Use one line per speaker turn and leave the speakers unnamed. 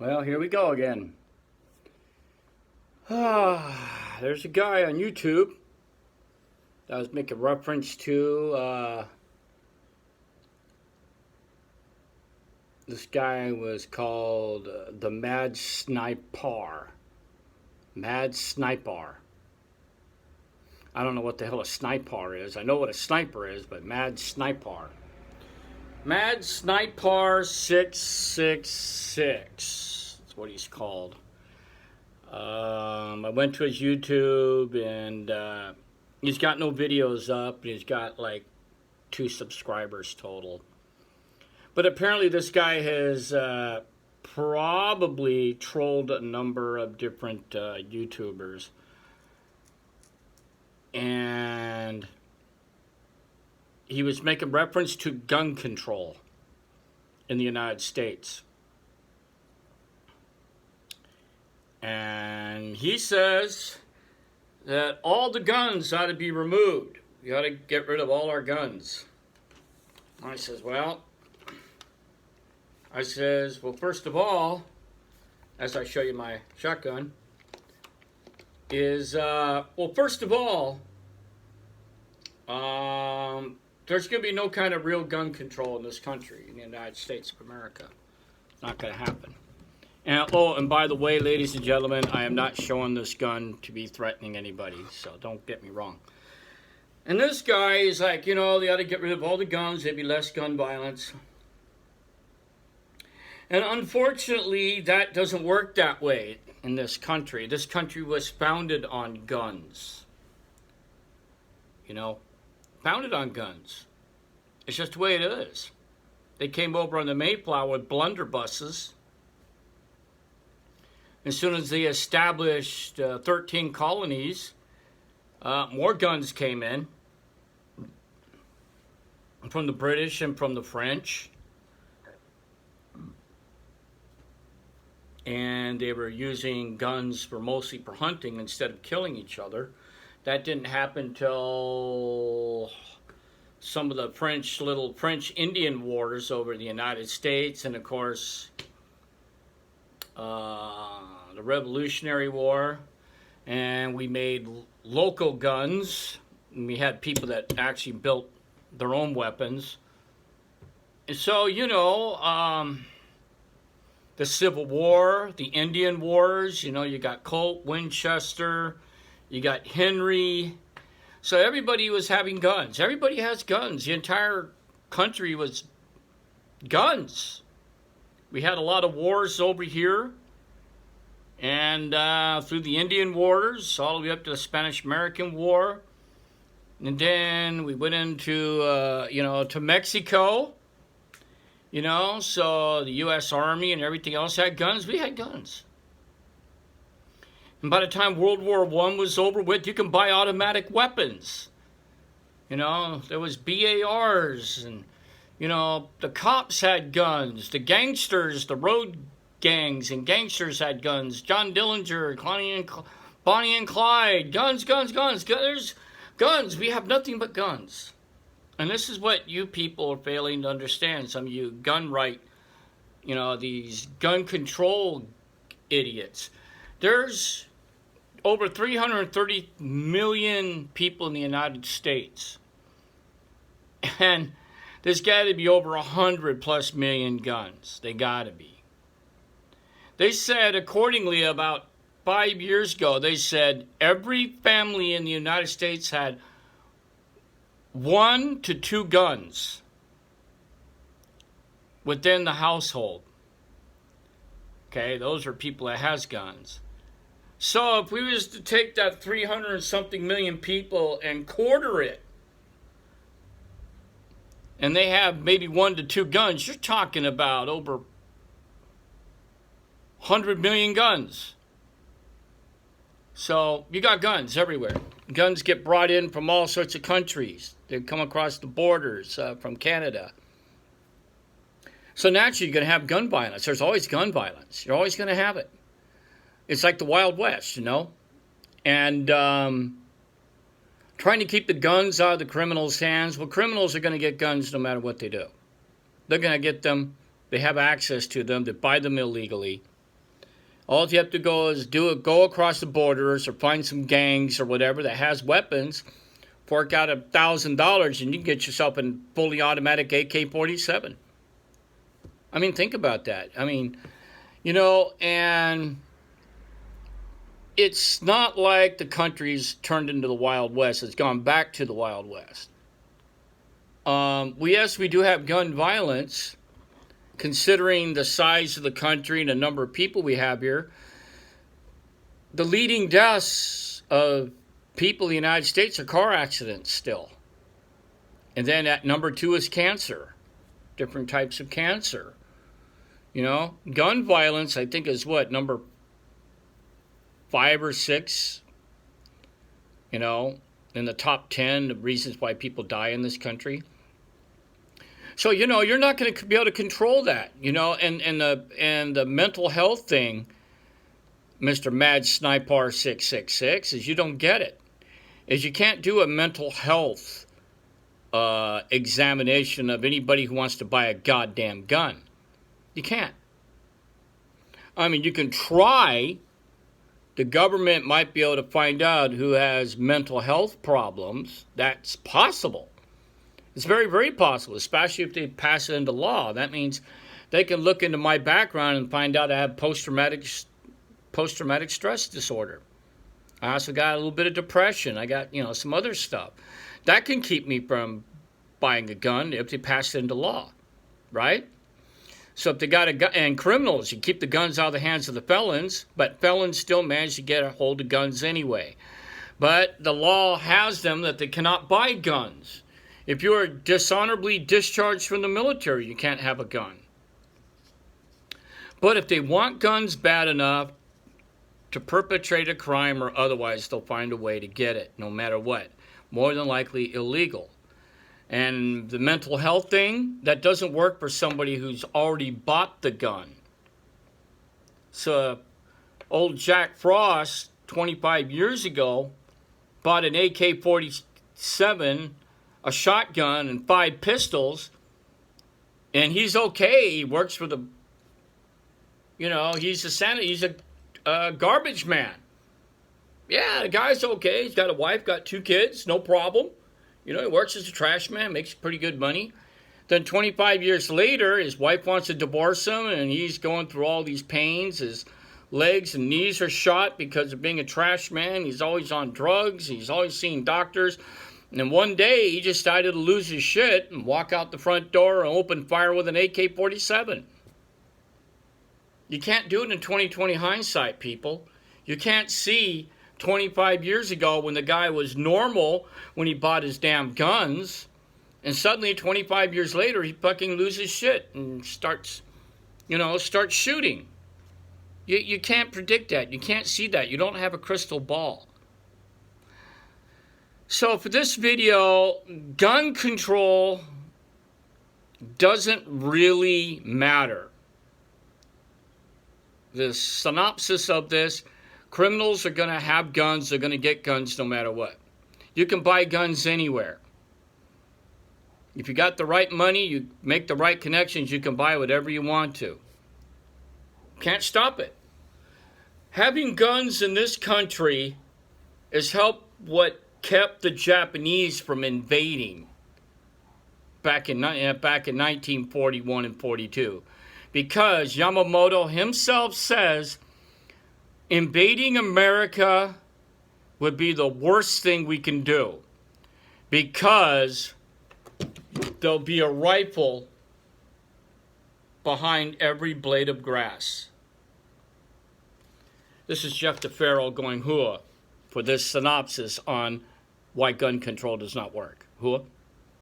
Well, here we go again. There's a guy on YouTube that was making reference to this guy was called the Mad Sniper. Mad Sniper. I don't know what the hell a sniper is. I know what a sniper is, but Mad Sniper. Mad Sniper 666. That's what he's called. I went to his YouTube and he's got no videos up. He's got like 2 subscribers total. But apparently this guy has probably trolled a number of different YouTubers. And he was making reference to gun control in the United States. And he says that all the guns ought to be removed. We ought to get rid of all our guns. I says, well, first of all, as I show you my shotgun, there's going to be no kind of real gun control in this country, in the United States of America. It's not going to happen. And by the way, ladies and gentlemen, I am not showing this gun to be threatening anybody, so don't get me wrong. And this guy is like, they ought to get rid of all the guns, there'd be less gun violence. And unfortunately, that doesn't work that way in this country. This country was founded on guns. Founded on guns. It's just the way it is. They came over on the Mayflower with blunderbusses. As soon as they established 13 colonies, more guns came in from the British and from the French. And they were using guns mostly for hunting instead of killing each other. That didn't happen till some of the little French Indian wars over the United States, and of course the Revolutionary War. And we made local guns, and we had people that actually built their own weapons. And so, the Civil War, the Indian Wars, you got Colt, Winchester, you got Henry. So everybody was having guns. Everybody has guns. The entire country was guns. We had a lot of wars over here. And through the Indian Wars, all the way up to the Spanish-American War. And then we went into, to Mexico. So the U.S. Army and everything else had guns. We had guns. And by the time World War I was over with, you can buy automatic weapons. There was BARs, and, the cops had guns. The gangsters, the road gangs and gangsters had guns. John Dillinger, Bonnie and Clyde. Guns. There's guns. We have nothing but guns. And this is what you people are failing to understand. Some of you gun right, these gun control idiots. There's over 330 million people in the United States. And there's got to be over 100+ million guns. They got to be. They said, accordingly, about 5 years ago, they said every family in the United States had 1 to 2 guns within the household. Okay, those are people that has guns. So if we was to take that 300 and something million people and quarter it, and they have maybe 1 to 2 guns, you're talking about over 100 million guns. So you got guns everywhere. Guns get brought in from all sorts of countries. They come across the borders from Canada. So naturally, you're going to have gun violence. There's always gun violence. You're always going to have it. It's like the Wild West, And trying to keep the guns out of the criminals' hands. Well, criminals are going to get guns no matter what they do. They're going to get them. They have access to them. They buy them illegally. All you have to go is go across the borders or find some gangs or whatever that has weapons, fork out $1,000, and you can get yourself a fully automatic AK-47. I mean, think about that. I mean, you know, and it's not like the country's turned into the Wild West. It's gone back to the Wild West. Yes, we do have gun violence, considering the size of the country and the number of people we have here. The leading deaths of people in the United States are car accidents still. And then at number 2 is cancer, different types of cancer. You know, gun violence, I think, is what, number 5 or 6, you know, in the top 10 of reasons why people die in this country. So, you know, you're not going to be able to control that, you know, and the mental health thing, Mr. Mad Sniper 666, is you don't get it. Is you can't do a mental health examination of anybody who wants to buy a goddamn gun. You can't. I mean, you can try. The government might be able to find out who has mental health problems. That's possible. It's very, very possible, especially if they pass it into law. That means they can look into my background and find out I have post-traumatic stress disorder. I also got a little bit of depression. I got, you know, some other stuff. That can keep me from buying a gun if they pass it into law, right? So if they got a gun, and criminals, you keep the guns out of the hands of the felons, but felons still manage to get a hold of guns anyway. But the law has them that they cannot buy guns. If you are dishonorably discharged from the military, you can't have a gun. But if they want guns bad enough to perpetrate a crime or otherwise, they'll find a way to get it, no matter what. More than likely illegal. And the mental health thing, that doesn't work for somebody who's already bought the gun. So old Jack Frost, 25 years ago, bought an AK-47, a shotgun, and 5 pistols, and he's okay. He works for the, you know, he's a garbage man. Yeah, the guy's okay. He's got a wife, got 2 kids, no problem. You know, he works as a trash man, makes pretty good money. Then 25 years later, his wife wants to divorce him, and he's going through all these pains. His legs and knees are shot because of being a trash man. He's always on drugs. He's always seeing doctors. And then one day, he just decided to lose his shit and walk out the front door and open fire with an AK-47. You can't do it in 20/20 hindsight, people. You can't see 25 years ago when the guy was normal when he bought his damn guns, and suddenly 25 years later he fucking loses shit and starts shooting. You can't predict that. You can't see that. You don't have a crystal ball. So for this video, gun control doesn't really matter. The synopsis of this: criminals are going to have guns. They're going to get guns no matter what. You can buy guns anywhere. If you got the right money, you make the right connections, you can buy whatever you want to. Can't stop it. Having guns in this country has helped what kept the Japanese from invading back in 1941 and 42. Because Yamamoto himself says invading America would be the worst thing we can do, because there'll be a rifle behind every blade of grass. This is Jeff DeFaro going hooah for this synopsis on why gun control does not work. Hooah.